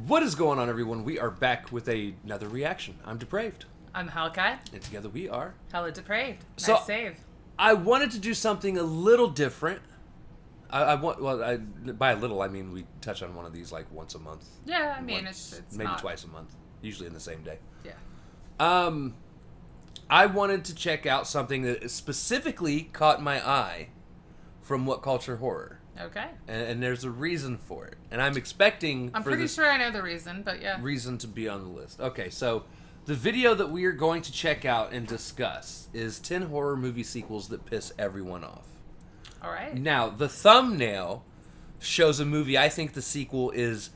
What is going on, everyone? We are back with another reaction. I'm Depraved. I'm Hellcat. And together we are... HellaDepraved. So, nice save. I wanted to do something a little different. By a little, I mean we touch on one of these like once a month. Yeah, I mean, it's maybe not... twice a month. Usually in the same day. Yeah. I wanted to check out something that specifically caught my eye from WhatCulture Horror. Okay. And there's a reason for it. And I'm expecting... I'm pretty sure I know the reason, but yeah. Reason to be on the list. Okay, so the video that we are going to check out and discuss is 10 horror movie sequels that piss everyone off. All right. Now, the thumbnail shows a movie I think the sequel is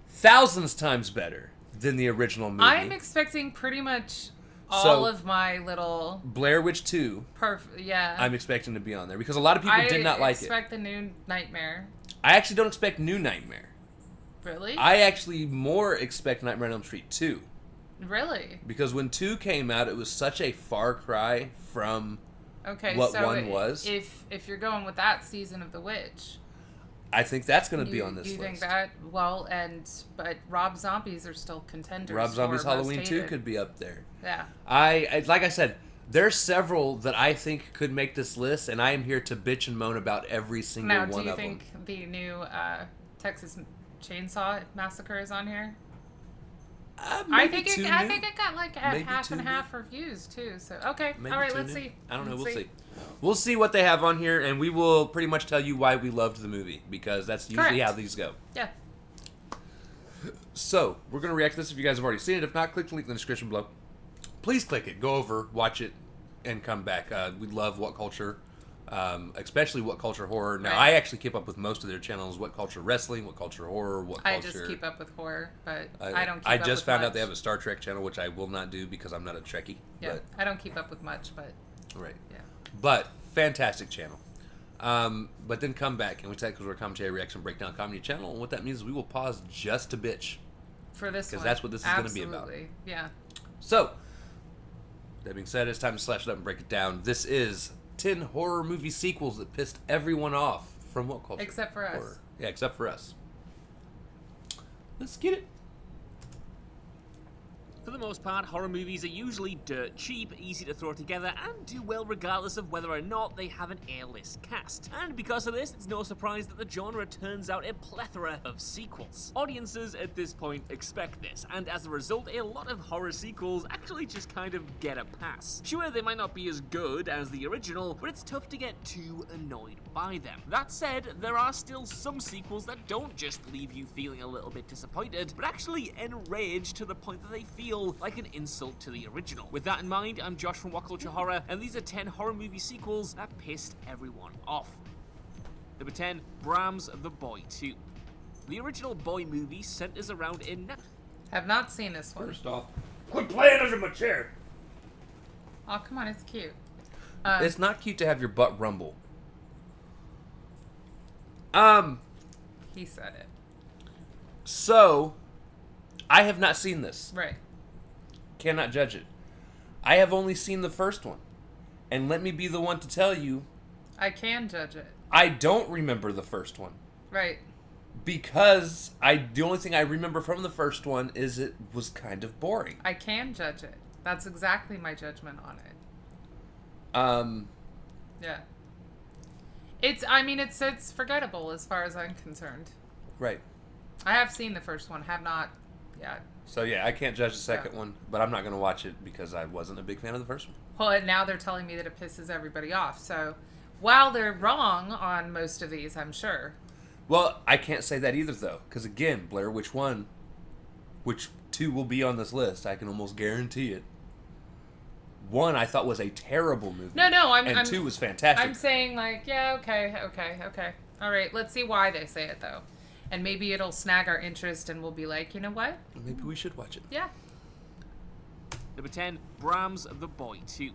thousands times better than the original movie. I'm expecting pretty much all of my little... Blair Witch 2. Yeah. I'm expecting to be on there because a lot of people did not like it. I expect the new Nightmare. I actually don't expect New Nightmare. Really? I actually more expect Nightmare on Elm Street 2. Really? Because when 2 came out, it was such a far cry from what so 1 was. If you're going with that season of The Witch... I think that's going to be on this list. You think that? Well, but Rob Zombies are still contenders. Rob Zombie's Halloween 2 could be up there. Yeah. I like I said, there's several that I think could make this list, and I am here to bitch and moan about every single one of them. Now, do you think the new Texas Chainsaw Massacre is on here? I think it got like a half and half reviews too. So okay, maybe all right, let's see. I don't know. We'll see. We'll see what they have on here, and we will pretty much tell you why we loved the movie because that's usually how these go. Yeah. So we're gonna react to this if you guys have already seen it. If not, click the link in the description below. Please click it. Go over, watch it, and come back. We love WhatCulture. Especially WhatCulture Horror. Now, I actually keep up with most of their channels: WhatCulture Wrestling, WhatCulture Horror, WhatCulture. I just keep up with horror, but I don't. Keep I up just with found much. out they have a Star Trek channel, which I will not do because I'm not a Trekkie. Yeah, but, I don't keep up with much, but right. Yeah, but fantastic channel. But then come back and we take because we're a commentary, reaction, breakdown comedy channel, and what that means is we will pause just to bitch for this because that's what this is going to be about. Yeah. So that being said, it's time to slash it up and break it down. This is 10 horror movie sequels that pissed everyone off from WhatCulture. Except for us. Horror. Yeah, except for us. Let's get it. For the most part, horror movies are usually dirt cheap, easy to throw together, and do well regardless of whether or not they have an A-list cast. And because of this, it's no surprise that the genre turns out a plethora of sequels. Audiences at this point expect this, and as a result, a lot of horror sequels actually just kind of get a pass. Sure, they might not be as good as the original, but it's tough to get too annoyed by them. That said, there are still some sequels that don't just leave you feeling a little bit disappointed, but actually enraged to the point that they feel like an insult to the original. With that in mind, I'm Josh from WhatCulture Horror, and these are 10 horror movie sequels that pissed everyone off. Number 10, Bram's The Boy 2. The original Boy movie centers around Have not seen this one. First off, quit playing under my chair. Oh, come on, it's cute. It's not cute to have your butt rumble. He said it. So, I have not seen this. Right. Cannot judge it. I have only seen the first one. And let me be the one to tell you, I can judge it. I don't remember the first one. Right. Because the only thing I remember from the first one is it was kind of boring. I can judge it. That's exactly my judgment on it. Yeah. It's forgettable as far as I'm concerned. Right. I have seen the first one, have not yet. So yeah, I can't judge the second one, but I'm not going to watch it because I wasn't a big fan of the first one. Well, and now they're telling me that it pisses everybody off. So, while they're wrong on most of these, I'm sure. Well, I can't say that either though, because again, Blair Witch 2 will be on this list. I can almost guarantee it. 1 I thought was a terrible movie. No, and 2 was fantastic. I'm saying like, yeah, okay. All right, let's see why they say it though. And maybe it'll snag our interest and we'll be like, you know what? Maybe we should watch it. Yeah. Number 10, Bram's The Boy 2.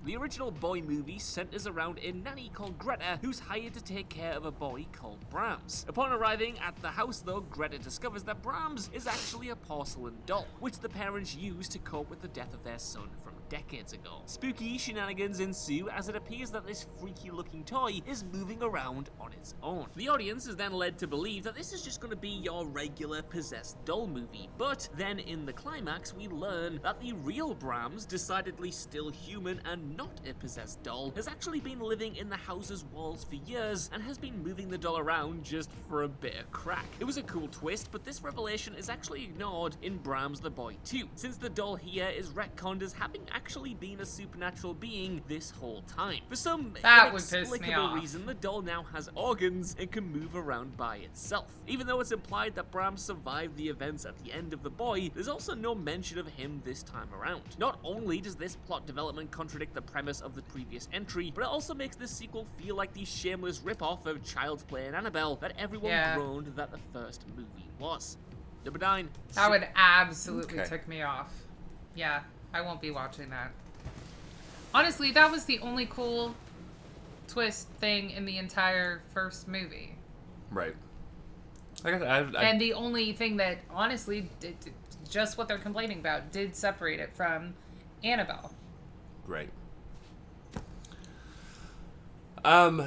The original Boy movie centers around a nanny called Greta who's hired to take care of a boy called Brahms. Upon arriving at the house though, Greta discovers that Brahms is actually a porcelain doll, which the parents use to cope with the death of their son from decades ago. Spooky shenanigans ensue as it appears that this freaky-looking toy is moving around on its own. The audience is then led to believe that this is just going to be your regular possessed doll movie, but then in the climax we learn that the real Brahms, decidedly still human and not a possessed doll, has actually been living in the house's walls for years and has been moving the doll around just for a bit of crack. It was a cool twist, but this revelation is actually ignored in Brahms the Boy 2, since the doll here is retconned as having actually been a supernatural being this whole time. For some inexplicable reason, the doll now has organs and can move around by itself. Even though it's implied that Brahms survived the events at the end of The Boy, there's also no mention of him this time around. Not only does this plot development contradict the premise of the previous entry, but it also makes this sequel feel like the shameless rip-off of Child's Play and Annabelle that everyone groaned that the first movie was. Number 9. That would absolutely tick me off. Yeah, I won't be watching that. Honestly, that was the only cool twist thing in the entire first movie. Right. And the only thing that, honestly, just what they're complaining about, did separate it from Annabelle. Right.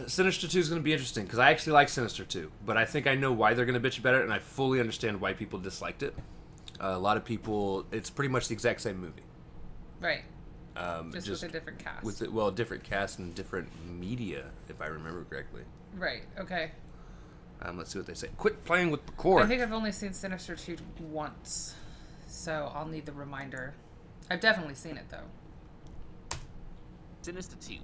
Sinister 2 is going to be interesting, because I actually like Sinister 2, but I think I know why they're going to bitch about it, and I fully understand why people disliked it. A lot of people, it's pretty much the exact same movie. Right. Just with a different cast. Different cast and different media, if I remember correctly. Right, okay. Let's see what they say. Quit playing with record. I think I've only seen Sinister 2 once, so I'll need the reminder. I've definitely seen it, though. Sinister 2.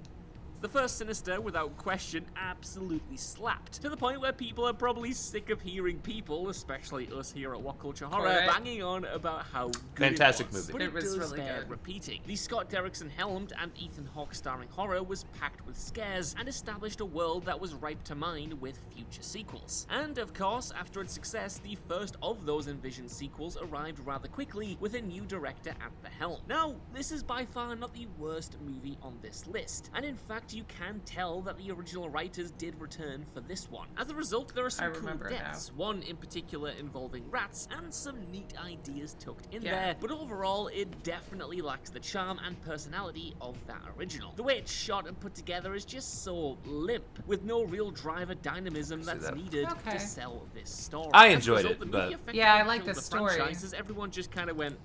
The first Sinister, without question, absolutely slapped. To the point where people are probably sick of hearing people, especially us here at WhatCulture Horror, banging on about how good fantastic it was. movie. But it was does really bear good. repeating. The Scott Derrickson helmed and Ethan Hawke starring horror was packed with scares and established a world that was ripe to mine with future sequels. And of course, after its success, the first of those envisioned sequels arrived rather quickly with a new director at the helm. Now, this is by far not the worst movie on this list, and in fact you can tell that the original writers did return for this one. As a result, there are some cool deaths, one in particular involving rats, and some neat ideas tucked in there, but overall it definitely lacks the charm and personality of that original. The way it's shot and put together is just so limp, with no real drive or dynamism that's needed to sell this story. I enjoyed it, but I like the story. Everyone just kind of went,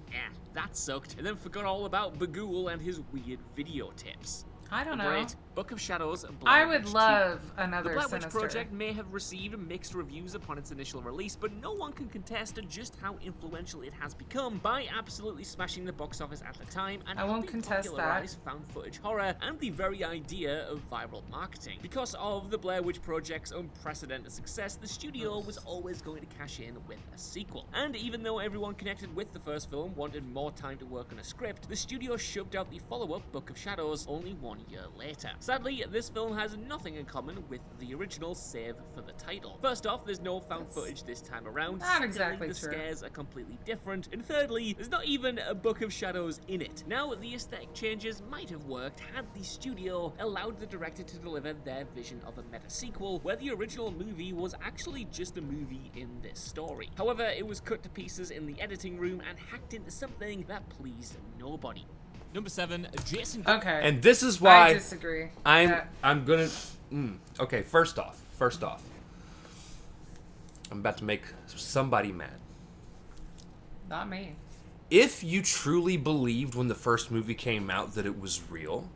that sucked, and then forgot all about Bagul and his weird video tips. I don't know. Great. Book of Shadows. I would love another The Blair Witch Sinister. Project may have received mixed reviews upon its initial release, but no one can contest just how influential it has become by absolutely smashing the box office at the time and helping popularize found footage horror and the very idea of viral marketing. Because of the Blair Witch Project's unprecedented success, the studio was always going to cash in with a sequel. And even though everyone connected with the first film wanted more time to work on a script, the studio shoved out the follow-up, Book of Shadows, only 1 year later. Sadly, this film has nothing in common with the original, save for the title. First off, there's no found footage this time around. Not exactly the true. scares are completely different. And thirdly, there's not even a Book of Shadows in it. Now, the aesthetic changes might have worked had the studio allowed the director to deliver their vision of a meta sequel, where the original movie was actually just a movie in this story. However, it was cut to pieces in the editing room and hacked into something that pleased nobody. Number 7, Jason. Okay. And this is why I disagree. I'm gonna. Okay, first off, I'm about to make somebody mad. Not me. If you truly believed when the first movie came out that it was real,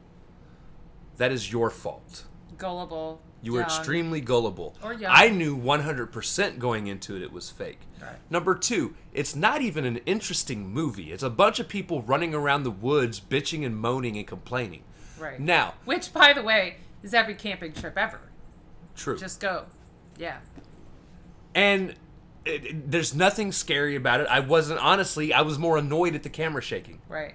that is your fault. Gullible. You were extremely gullible. Or young. I knew 100% going into it was fake. Right. Number 2, it's not even an interesting movie. It's a bunch of people running around the woods, bitching and moaning and complaining. Right. Now. Which, by the way, is every camping trip ever. True. Just go. Yeah. And there's nothing scary about it. I was more annoyed at the camera shaking. Right.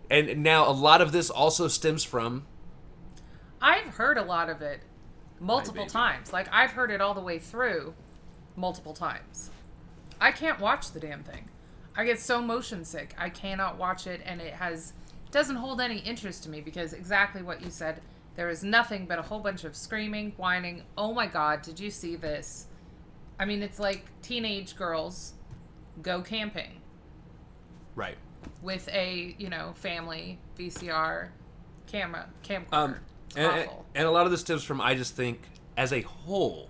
And now a lot of this also stems from... I've heard a lot of it multiple times. I've heard it all the way through multiple times. I can't watch the damn thing. I get so motion sick. I cannot watch it, and it doesn't hold any interest to me because exactly what you said. There is nothing but a whole bunch of screaming, whining. Oh my God, did you see this? I mean, it's like teenage girls go camping. Right. with a, family VCR camcorder. It's And awful. a lot of this stems from, I just think, as a whole,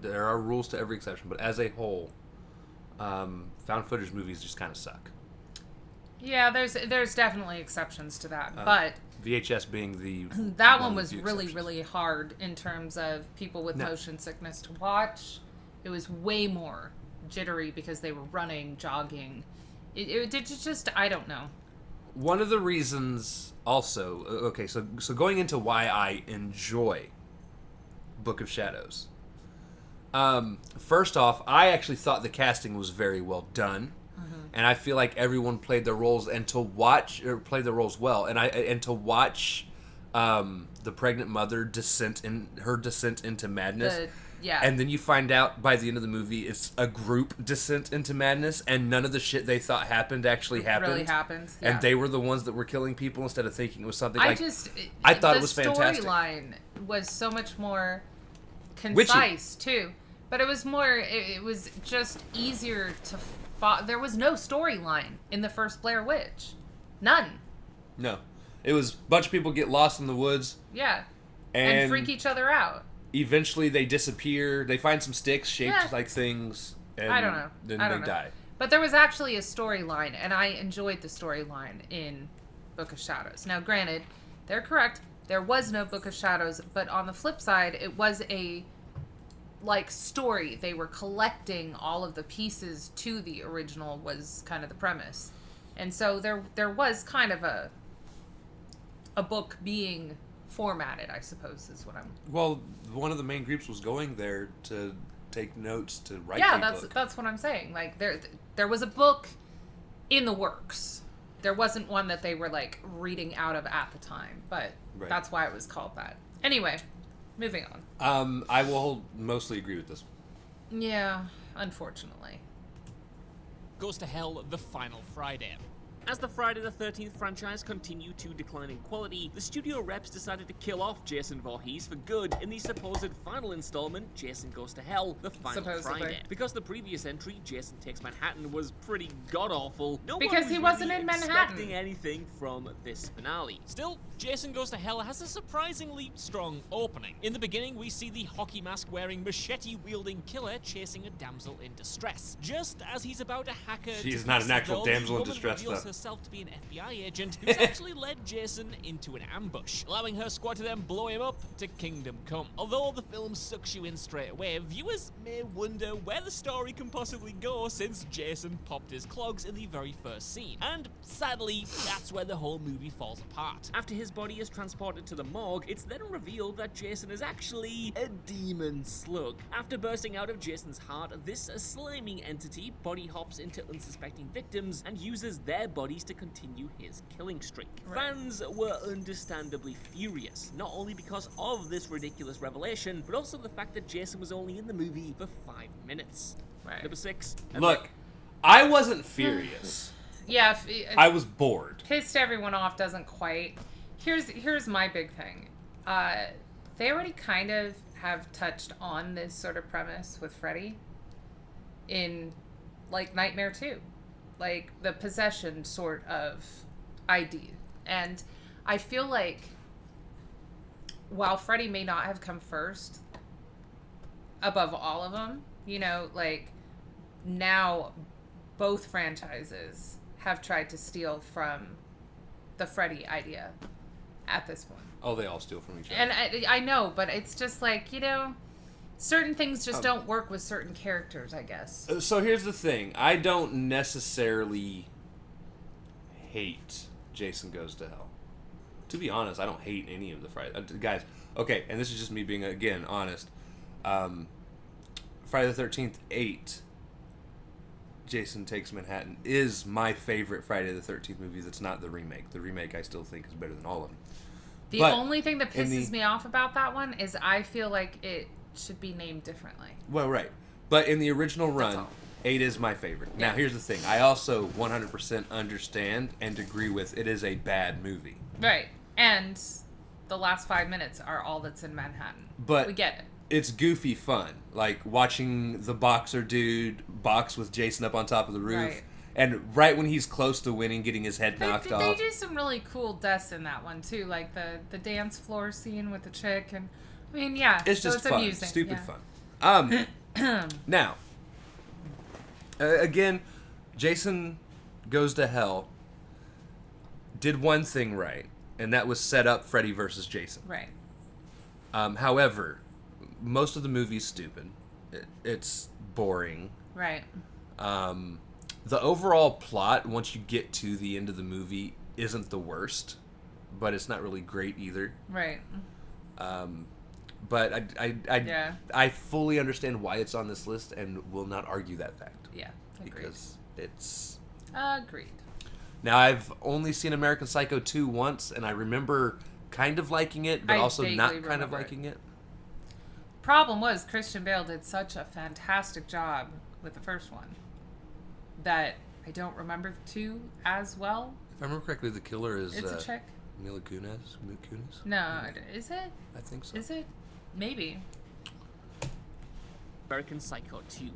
there are rules to every exception, but as a whole, found footage movies just kind of suck. Yeah, there's definitely exceptions to that, but VHS being the that one of the was few really, exceptions. really hard in terms of people with No. motion sickness to watch. It was way more jittery because they were running, jogging. It just, I don't know. One of the reasons also, okay, so going into why I enjoy Book of Shadows. First off, I actually thought the casting was very well done. And I feel like everyone played their roles, and played their roles well. And to watch the pregnant mother descent into madness. Yeah. And then you find out by the end of the movie it's a group descent into madness, and none of the shit they thought happened actually happened. Really happens. Yeah. And they were the ones that were killing people instead of thinking it was something I thought it was fantastic. The storyline was so much more concise too, but it was more. It was just easier to. There was no storyline in the first Blair Witch, none. No, it was a bunch of people get lost in the woods. Yeah, and freak each other out. Eventually, they disappear. They find some sticks shaped like things. And I don't know. Then I don't they know. die. But there was actually a storyline, and I enjoyed the storyline in Book of Shadows. Now, granted, they're correct. There was no Book of Shadows, but on the flip side, it was a story. They were collecting all of the pieces to the original was kind of the premise. And so there was kind of a book being formatted, I suppose, is what I'm... Well, one of the main groups was going there to take notes to write book. That's what I'm saying. Like, there was a book in the works. There wasn't one that they were, reading out of at the time, but that's why it was called that. Anyway, moving on. I will mostly agree with this. Yeah, unfortunately. Goes to Hell the final Friday. As the Friday the 13th franchise continued to decline in quality, the studio reps decided to kill off Jason Voorhees for good in the supposed final installment, Jason Goes to Hell, the final Supposedly. Friday. Because the previous entry, Jason Takes Manhattan, was pretty god-awful, no Because one was he wasn't really in Manhattan. expecting anything from this finale. Still, Jason Goes to Hell has a surprisingly strong opening. In the beginning, we see the hockey mask-wearing, machete-wielding killer chasing a damsel in distress. Just as he's about to hack her She's to not an pieces, actual though, damsel the in woman distress, reveals though. herself to be an FBI agent who's actually led Jason into an ambush, allowing her squad to then blow him up to Kingdom Come. Although the film sucks you in straight away, viewers may wonder where the story can possibly go since Jason popped his clogs in the very first scene. And sadly, that's where the whole movie falls apart. After his body is transported to the morgue, it's then revealed that Jason is actually a demon slug. After bursting out of Jason's heart, this sliming entity body hops into unsuspecting victims and uses their bodies to continue his killing streak. Right. Fans were understandably furious, not only because of this ridiculous revelation, but also the fact that Jason was only in the movie for 5 minutes. Right. Number 6. Look, I wasn't furious. Yeah, I was bored. pissed everyone off doesn't quite. Here's my big thing. They already kind of have touched on this sort of premise with Freddy in Nightmare 2. The possession sort of idea. And I feel like while Freddy may not have come first above all of them, now both franchises have tried to steal from the Freddy idea at this point. Oh, they all steal from each other. And I know, but it's just certain things just don't work with certain characters, I guess. So here's the thing. I don't necessarily hate Jason Goes to Hell. To be honest, I don't hate any of the Friday... guys, okay, and this is just me being, again, honest. Friday the 13th 8, Jason Takes Manhattan, is my favorite Friday the 13th movie that's not the remake. The remake I still think is better than all of them. The But only thing that pisses me off about that one is I feel like it should be named differently. Well, right. But in the original That's run, all. 8 is my favorite. Yeah. Now, here's the thing. I also 100% understand and agree with it is a bad movie. Right. And the last 5 minutes are all that's in Manhattan. But we get it. It's goofy fun. Like watching the boxer dude box with Jason up on top of the roof. Right. And right when he's close to winning, getting his head knocked They off. do some really cool deaths in that one too, like the dance floor scene with the chick, and I mean, yeah, It's so just it's fun, amusing. stupid yeah. fun. Now, again, Jason Goes to Hell did one thing right, and that was set up Freddy versus Jason. Right. However, most of the movie's stupid. It's boring. Right. The overall plot, once you get to the end of the movie, isn't the worst, but it's not really great either. Right. But Yeah. I fully understand why it's on this list and will not argue that fact. Yeah. Agreed. Because it's... Agreed. Now, I've only seen American Psycho 2 once, and I remember kind of liking it, but I also vaguely not kind of remember it. liking it. Problem was, Christian Bale did such a fantastic job with the first one that I don't remember the 2 as well. If I remember correctly, the killer is It's a chick. Mila Kunis. No, is it? I think so. Is it? Maybe. American Psycho 2.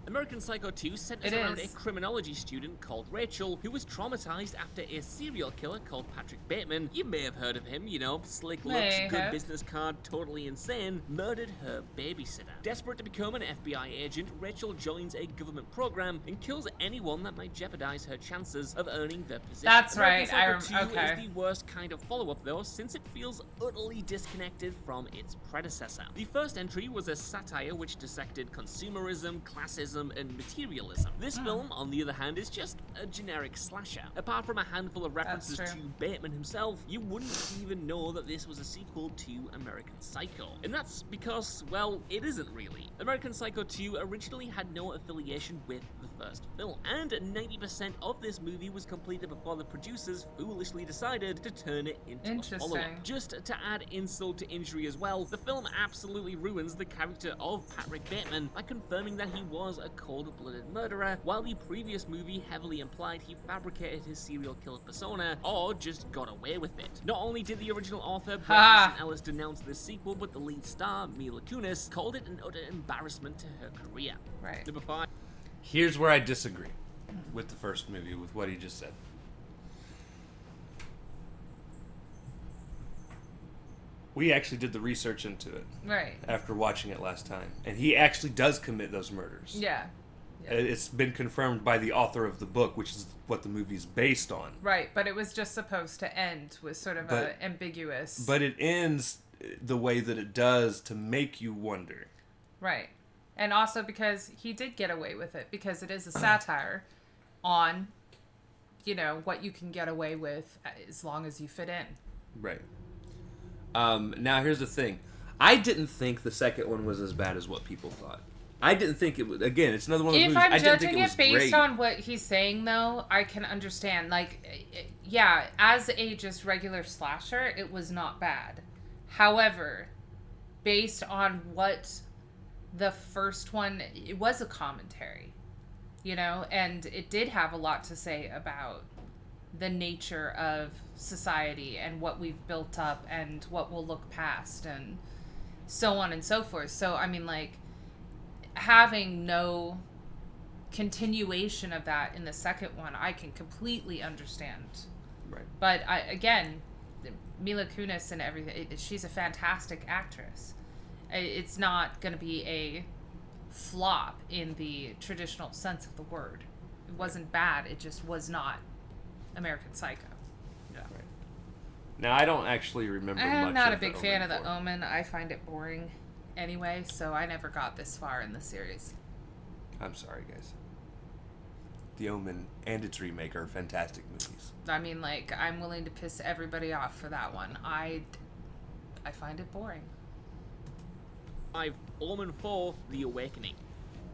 American Psycho 2 centers It around is. a criminology student called Rachel who was traumatized after a serial killer called Patrick Bateman, you may have heard of him, you know, slick looks, May good have. business card, totally insane, murdered her babysitter. Desperate to become an FBI agent, Rachel joins a government program and kills anyone that might jeopardize her chances of earning the position. That's American right, Psycho 2 okay. is the worst kind of follow-up though, since it feels utterly disconnected from its predecessor. The first entry was a satire which dissected consumerism, classism, and materialism. This film, on the other hand, is just a generic slasher. Apart from a handful of references That's to true. Bateman himself, you wouldn't even know that this was a sequel to American Psycho. And that's because, well, it isn't really. American Psycho 2 originally had no affiliation with the first film, and 90% of this movie was completed before the producers foolishly decided to turn it into a follow-up. Interesting. Just to add insult to injury as well, the film absolutely ruins the character of Patrick Bateman by confirming that he was a cold-blooded murderer, while the previous movie heavily implied he fabricated his serial killer persona or just got away with it. Not only did the original author Bret Ha! Easton Ellis denounce this sequel, but the lead star, Mila Kunis, called it an utter embarrassment to her career. Right. Number 5. Here's where I disagree with the first movie, with what he just said. We actually did the research into it Right. after watching it last time, and he actually does commit those murders. Yeah. It's been confirmed by the author of the book, which is what the movie's based on. Right, but it was just supposed to end with sort of But- a ambiguous. But it ends the way that it does to make you wonder. Right. And also because he did get away with it, because it is a satire on, you know, what you can get away with as long as you fit in. Right. Now, here's the thing. I didn't think the second one was as bad as what people thought. I didn't think it was... Again, it's another one of those If movies. I'm I didn't think judging it was it based great. on what he's saying, though, I can understand. Like, yeah, as a just regular slasher, it was not bad. However, based on what the first one... It was a commentary, you know? And it did have a lot to say about the nature of society and what we've built up and what we'll look past and so on and so forth. So, I mean, like, having no continuation of that in the second one, I can completely understand. Right. But, again, Mila Kunis and everything, she's a fantastic actress. It's not going to be a flop in the traditional sense of the word. It wasn't bad. It just was not American Psycho. Yeah. Right. Now, I don't actually remember much I'm not a of big the fan of Omen the 4. Omen. I find it boring anyway, so I never got this far in the series. I'm sorry, guys. The Omen and its remake are fantastic movies. I mean, like, I'm willing to piss everybody off for that one. I find it boring. 5. Omen 4, The Awakening.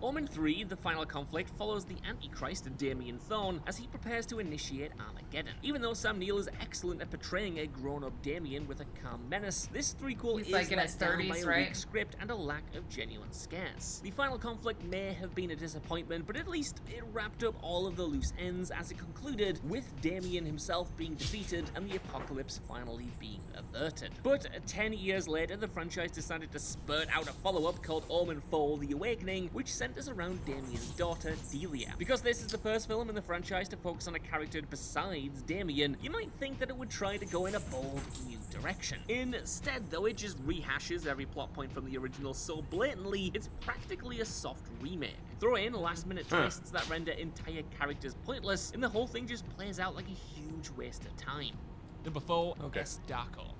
Omen 3, The Final Conflict, follows the Antichrist, Damien Thorne, as he prepares to initiate Armageddon. Even though Sam Neill is excellent at portraying a grown-up Damien with a calm menace, this threequel He's is like in let his down 30s, by a right? weak script and a lack of genuine scares. The Final Conflict may have been a disappointment, but at least it wrapped up all of the loose ends as it concluded with Damien himself being defeated and the apocalypse finally being averted. But 10 years later, the franchise decided to spurt out a follow-up called Omen 4, The Awakening, which centers centers around Damien's daughter, Delia. Because this is the first film in the franchise to focus on a character besides Damien, you might think that it would try to go in a bold, new direction. Instead, though, it just rehashes every plot point from the original so blatantly, it's practically a soft remake. Throw in last-minute twists that render entire characters pointless, and the whole thing just plays out like a huge waste of time. Number 4, Okay. S. Darko.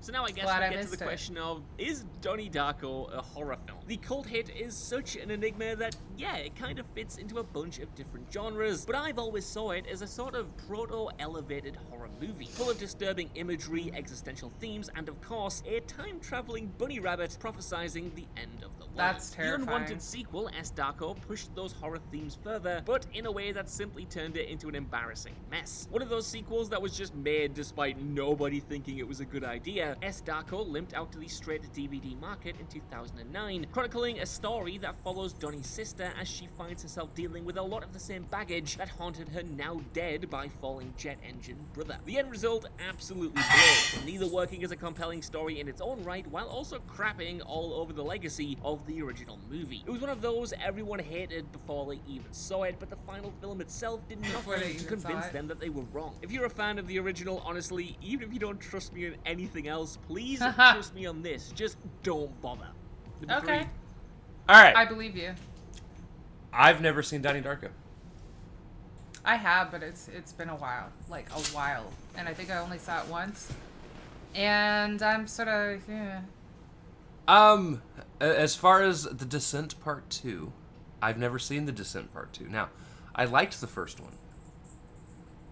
So now I guess Glad I we get to missed the it. question of, is Donnie Darko a horror film? The cult hit is such an enigma that, yeah, it kind of fits into a bunch of different genres, but I've always saw it as a sort of proto-elevated horror movie, full of disturbing imagery, existential themes, and of course, a time-traveling bunny rabbit prophesizing the end of the world. That's The terrifying. unwanted sequel, S. Darko, pushed those horror themes further, but in a way that simply turned it into an embarrassing mess. One of those sequels that was just made despite nobody thinking it was a good idea. S. Darko limped out to the straight-to-DVD market in 2009, chronicling a story that follows Donnie's sister as she finds herself dealing with a lot of the same baggage that haunted her now dead by falling jet engine brother. The end result absolutely blows, neither working as a compelling story in its own right while also crapping all over the legacy of the original movie. It was one of those everyone hated before they even saw it, but the final film itself did Before they nothing to even saw convince it. them that they were wrong. If you're a fan of the original, honestly, even if you don't trust me on anything else, please trust me on this. Just don't bother. Number Okay. 3, All right. I believe you. I've never seen Donnie Darko. I have, but it's been a while. Like, a while. And I think I only saw it once. And I'm sort of, yeah. As far as The Descent Part 2, I've never seen The Descent Part 2. Now, I liked the first one,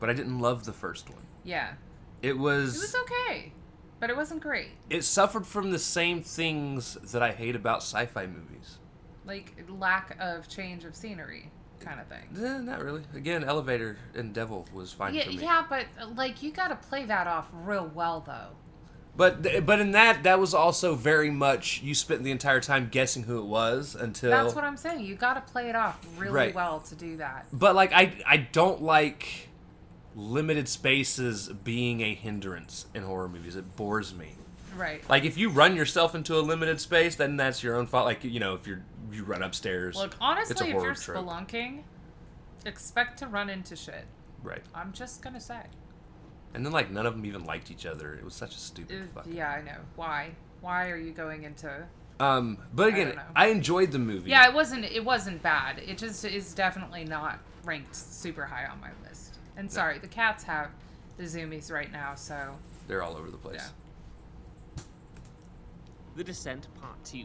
but I didn't love the first one. Yeah. It was... It was okay, but it wasn't great. It suffered from the same things that I hate about sci-fi movies. Like, lack of change of scenery kind of thing. Not really. Again, Elevator and Devil was fine Yeah, for me. yeah, but, like, you gotta play that off real well, though. But in that was also very much, you spent the entire time guessing who it was until... That's what I'm saying. You gotta play it off really Right. well to do that. But, like, I don't like limited spaces being a hindrance in horror movies. It bores me. Right. Like, if you run yourself into a limited space, then that's your own fault. Like, you know, if you run upstairs, Look, it's a honestly, if horror you're trope. spelunking, expect to run into shit. Right. I'm just gonna say. And then, like, none of them even liked each other. It was such a stupid fucking... Yeah, I know. Why? Why are you going into... But again, don't know. I enjoyed the movie. Yeah, it wasn't bad. It just is definitely not ranked super high on my list. And sorry, the cats have the zoomies right now, so... They're all over the place. Yeah. The Descent Part 2.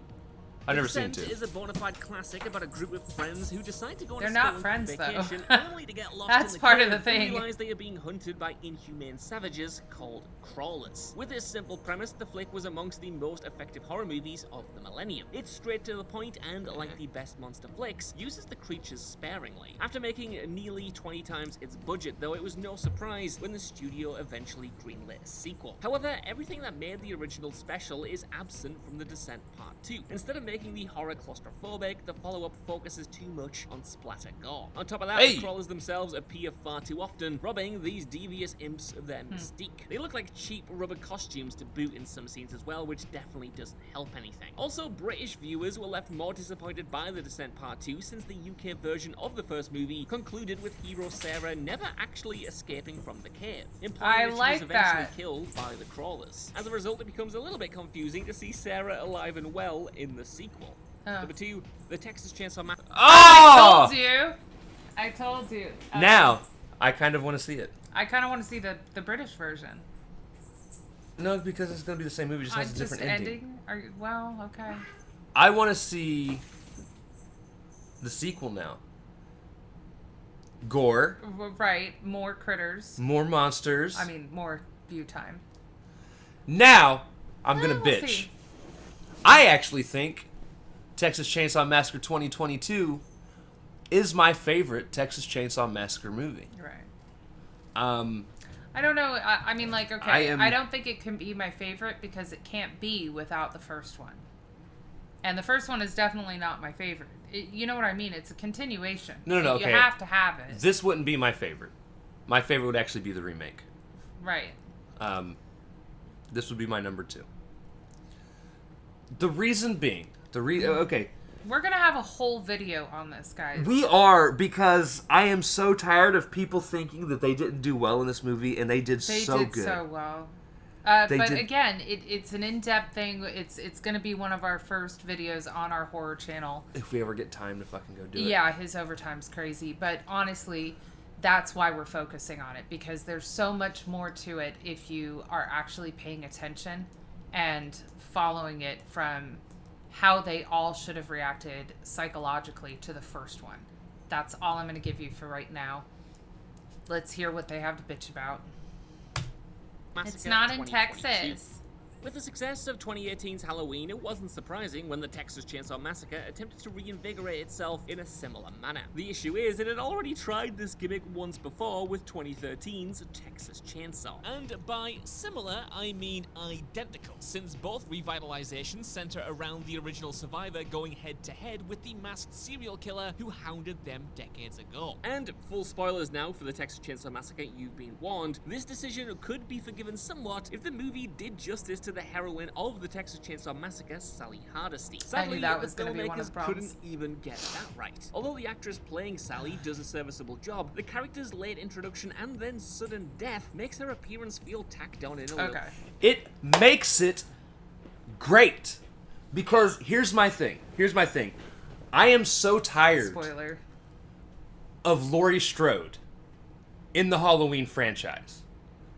I've never seen Descent two. is a bona fide classic about a group of friends who decide to go on They're a not spelunking friends, though. vacation only to get lost That's in the part of cave the and thing. realize they are being hunted by inhumane savages called crawlers. With this simple premise, the flick was amongst the most effective horror movies of the millennium. It's straight to the point and, like the best monster flicks, uses the creatures sparingly. After making nearly 20 times its budget, though, it was no surprise when the studio eventually greenlit a sequel. However, everything that made the original special is absent from The Descent Part 2. Instead of making the horror claustrophobic, the follow-up focuses too much on splatter gore. On top of that, Hey! the crawlers themselves appear far too often, robbing these devious imps of their mystique. They look like cheap rubber costumes to boot in some scenes as well, which definitely doesn't help anything. Also, British viewers were left more disappointed by The Descent Part 2 since the UK version of the first movie concluded with hero Sarah never actually escaping from the cave, implying I that she like was eventually that. killed by the crawlers. As a result, it becomes a little bit confusing to see Sarah alive and well in the sequel. Oh. Number 2, The Texas Chainsaw Massacre. Oh! I told you. Now, I kind of want to see it. I kind of want to see the British version. No, because it's going to be the same movie, just has a different ending. Are you, well, okay. I want to see the sequel now. Gore, Right, more critters. more monsters. I mean, more view time. Now, I'm going to We'll bitch. see. I actually think Texas Chainsaw Massacre 2022 is my favorite Texas Chainsaw Massacre movie. Right. Um, I don't know. I mean, like, okay, I I don't think it can be my favorite because it can't be without the first one. And the first one is definitely not my favorite. You know what I mean? It's a continuation. No, okay. You have to have it. This wouldn't be my favorite. My favorite would actually be the remake. Right. This would be my number 2. The reason being, okay, We're gonna have a whole video on this, guys. We are, because I am so tired of people thinking that they didn't do well in this movie, and they did so good. They did so well. Again, it's an in-depth thing. It's going to be one of our first videos on our horror channel. If we ever get time to fucking go do it. Yeah, his overtime's crazy. But honestly, that's why we're focusing on it. Because there's so much more to it if you are actually paying attention and following it from how they all should have reacted psychologically to the first one. That's all I'm going to give you for right now. Let's hear what they have to bitch about. Massacre It's not in 2022. Texas. With the success of 2018's Halloween, it wasn't surprising when the Texas Chainsaw Massacre attempted to reinvigorate itself in a similar manner. The issue is, it had already tried this gimmick once before with 2013's Texas Chainsaw. And by similar, I mean identical, since both revitalizations center around the original survivor going head-to-head with the masked serial killer who hounded them decades ago. And full spoilers now for the Texas Chainsaw Massacre, you've been warned. This decision could be forgiven somewhat if the movie did justice to the heroine of the Texas Chainsaw Massacre, Sally Hardesty. Sadly, that the was gonna be one of the filmmakers problems. couldn't even get that right. Although the actress playing Sally does a serviceable job, the character's late introduction and then sudden death makes her appearance feel tacked on in a little. Okay. It makes it great. Because here's my thing. I am so tired Spoiler. of Laurie Strode in the Halloween franchise.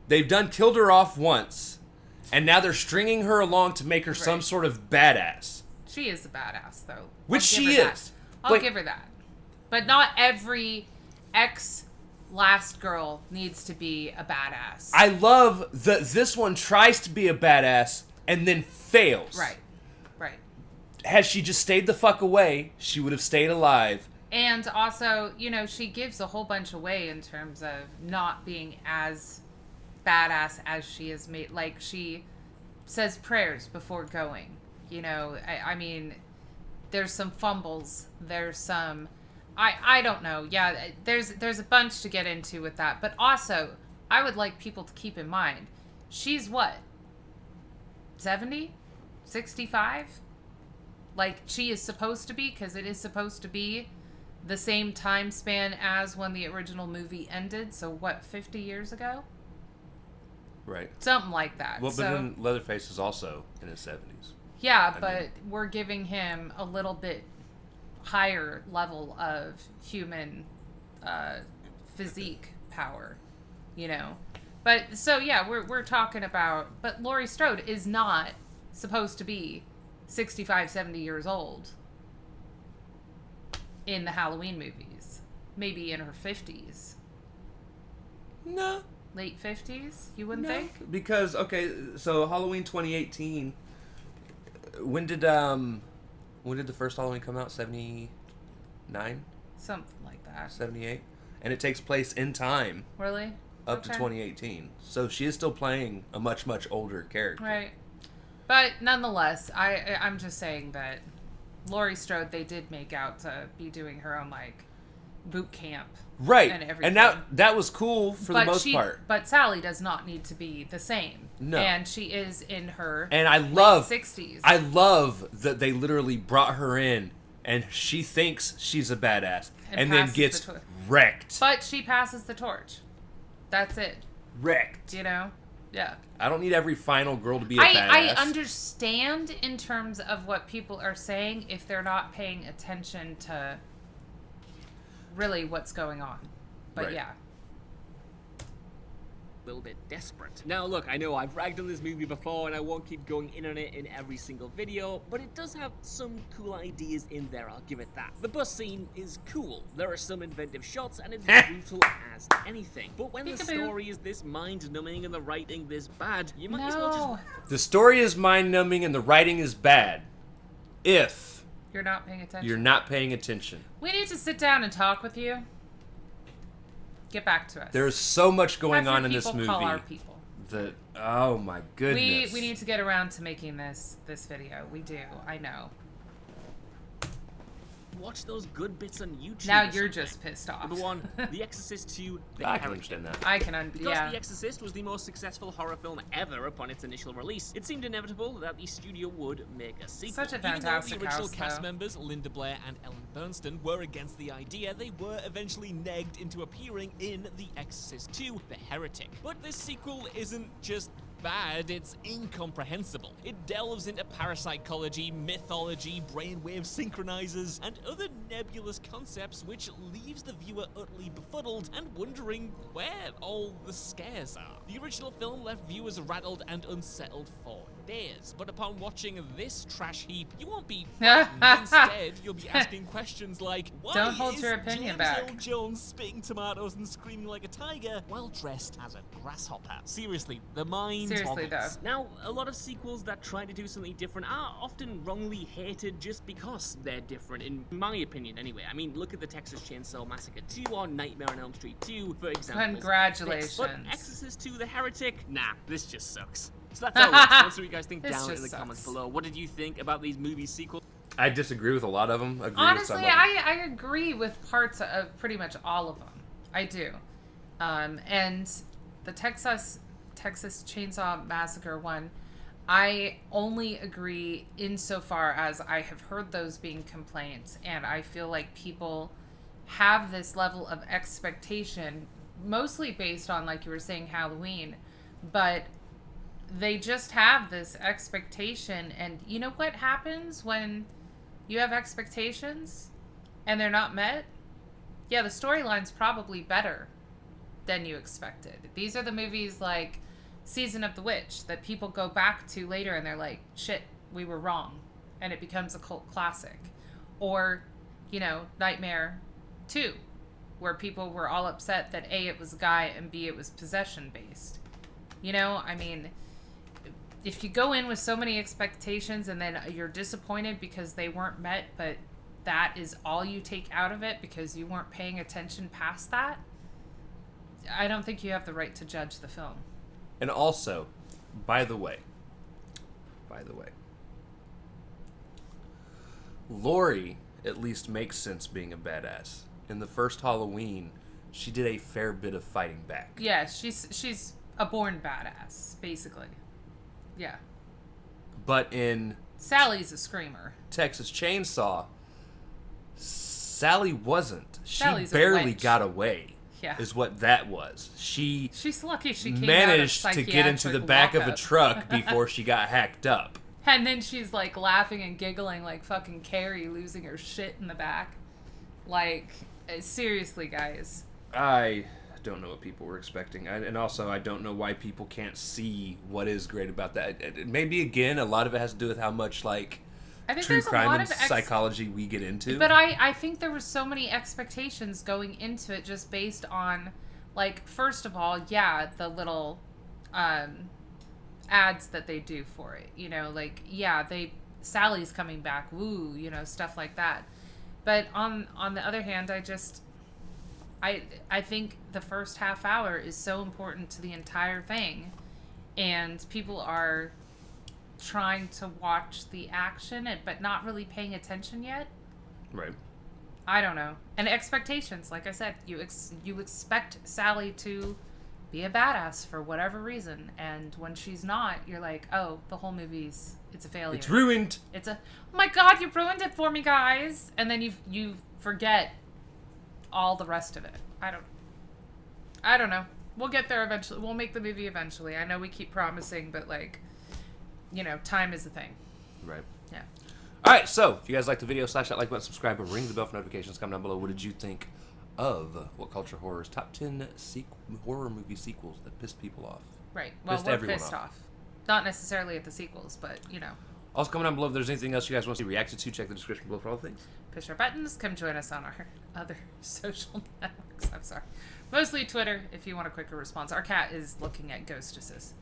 They've killed her off once, and now they're stringing her along to make her some Right. sort of badass. She is a badass, though. Which I'll give she her that. is. I'll But- give her that. But not every last girl needs to be a badass. I love that this one tries to be a badass and then fails. Right. Had she just stayed the fuck away, she would have stayed alive. And also, she gives a whole bunch away in terms of not being as badass as she is made. Like, she says prayers before going. I mean, there's some fumbles. There's some... I don't know. Yeah, there's a bunch to get into with that. But also, I would like people to keep in mind, she's what? 70? 65? Like, she is supposed to be, because it is supposed to be the same time span as when the original movie ended. So, what, 50 years ago? Right. Something like that. Well, but so, then Leatherface is also in his 70s. yeah, I but mean- we're giving him a little bit higher level of human physique power, But, so, yeah, we're talking about... But Laurie Strode is not supposed to be 65, 70 years old in the Halloween movies. Maybe in her 50s. No. Late 50s, you wouldn't No. think? Because, okay, so Halloween 2018, when did the first Halloween come out? 79? Something like that. 78? And it takes place in time Really? up to Okay. 2018. So she is still playing a much, much older character. Right. But nonetheless, I'm just saying that Laurie Strode, they did make out to be doing her own, like, boot camp. Right. And everything. that was cool for the most part. But Sally does not need to be the same. No. And she is in her And I late love 60s. I love that they literally brought her in and she thinks she's a badass and then passes gets the wrecked. But she passes the torch. That's it. Wrecked. Yeah. I don't need every final girl to be a badass. I understand in terms of what people are saying if they're not paying attention to really what's going on. But Right. yeah. Little bit desperate. Now look, I know I've ragged on this movie before and I won't keep going in on it in every single video, but it does have some cool ideas in there, I'll give it that. The bus scene is cool, there are some inventive shots and it's brutal as anything. But when the Peekaboo. story is this mind-numbing and the writing this bad, you might as well No. just... The story is mind-numbing and the writing is bad. If You're not paying attention. you're not paying attention. We need to sit down and talk with you. Get back to us. There's so much going That's on what in this people movie. call our people. That, oh my goodness. We need to get around to making this video. We do. I know. watch those good bits on YouTube. Now or you're something. just pissed off. Number 1, The Exorcist 2, The I can Heretic. understand that. I can Because yeah. The Exorcist was the most successful horror film ever upon its initial release, it seemed inevitable that the studio would make a sequel. Such a Even though fantastic the original house, cast though. members, Linda Blair and Ellen Bernstein, were against the idea, they were eventually negged into appearing in The Exorcist 2, The Heretic. But this sequel isn't just bad, it's incomprehensible. It delves into parapsychology, mythology, brainwave synchronizers, and other nebulous concepts which leaves the viewer utterly befuddled and wondering where all the scares are. The original film left viewers rattled and unsettled for days, but upon watching this trash heap, you won't be frightened. Instead, you'll be asking questions like, why Don't hold is your opinion James back. Earl Jones spitting tomatoes and screaming like a tiger while dressed as a grasshopper? Seriously, the mind Seriously, boggles. though. Now, a lot of sequels that try to do something different are often wrongly hated just because they're different, in my opinion anyway. I mean, look at the Texas Chainsaw Massacre 2 or Nightmare on Elm Street 2, for example. Congratulations. But Exorcist 2, The Heretic, nah, this just sucks. So that's our list. Let's see what you guys think This down in just the sucks. comments below. What did you think about these movie sequels? I disagree with a lot of them. Agree with some Honestly, of them. I agree with parts of pretty much all of them. I do. And the Texas Chainsaw Massacre one, I only agree insofar as I have heard those being complaints, and I feel like people have this level of expectation, mostly based on, like you were saying, Halloween, but they just have this expectation, and you know what happens when you have expectations and they're not met? Yeah, the storyline's probably better than you expected. These are the movies like Season of the Witch that people go back to later and they're like, shit, we were wrong. And it becomes a cult classic. Or, you know, Nightmare 2, where people were all upset that A, it was a guy, and B, it was possession based. You know, I mean, if you go in with so many expectations and then you're disappointed because they weren't met, but that is all you take out of it because you weren't paying attention past that, I don't think you have the right to judge the film. And also, by the way, Laurie at least makes sense being a badass. In the first Halloween, she did a fair bit of fighting back. Yeah, she's a born badass, basically. Yeah. But in Sally's a screamer. Texas Chainsaw, Sally wasn't. She Sally's a barely witch. got away. Yeah. Is what that was. She's lucky she came managed out of to get into the psychiatric back of a lockup. truck before she got hacked up. And then she's like laughing and giggling like fucking Carrie losing her shit in the back. Like, seriously, guys. I don't know what people were expecting. And also, I don't know why people can't see what is great about that. Maybe, again, a lot of it has to do with how much, like, I think true there's a crime lot and of psychology we get into. But I think there was so many expectations going into it just based on, like, first of all, yeah, the little ads that they do for it. You know, like, yeah, Sally's coming back, woo, you know, stuff like that. But on the other hand, I think the first half hour is so important to the entire thing, and people are trying to watch the action but not really paying attention yet. Right. I don't know. And expectations, like I said, you expect Sally to be a badass for whatever reason, and when she's not, you're like, oh, the whole movie's it's a failure. It's ruined. It's a, oh my god, you ruined it for me, guys. And then you forget all the rest of it. I don't know. We'll get there eventually. We'll make the movie eventually. I know we keep promising, but, like, you know, time is the thing. Right. Yeah. All right, so if you guys like the video, slash that like button, subscribe, and ring the bell for notifications. Comment down below. What did you think of WhatCulture Horror's top 10 horror movie sequels that pissed people off? Right. Well, Pissed we're everyone pissed off. off. Not necessarily at the sequels, but, you know. Also, comment down below if there's anything else you guys want to see reacted to. Check the description below for all the things. Push our buttons. Come join us on our other social networks. I'm sorry. Mostly Twitter, if you want a quicker response. Our cat is looking at ghostesses.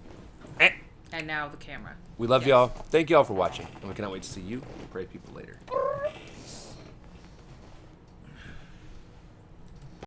And now the camera. We love Yes. y'all. Thank y'all for watching. And we cannot wait to see you, brave people, later.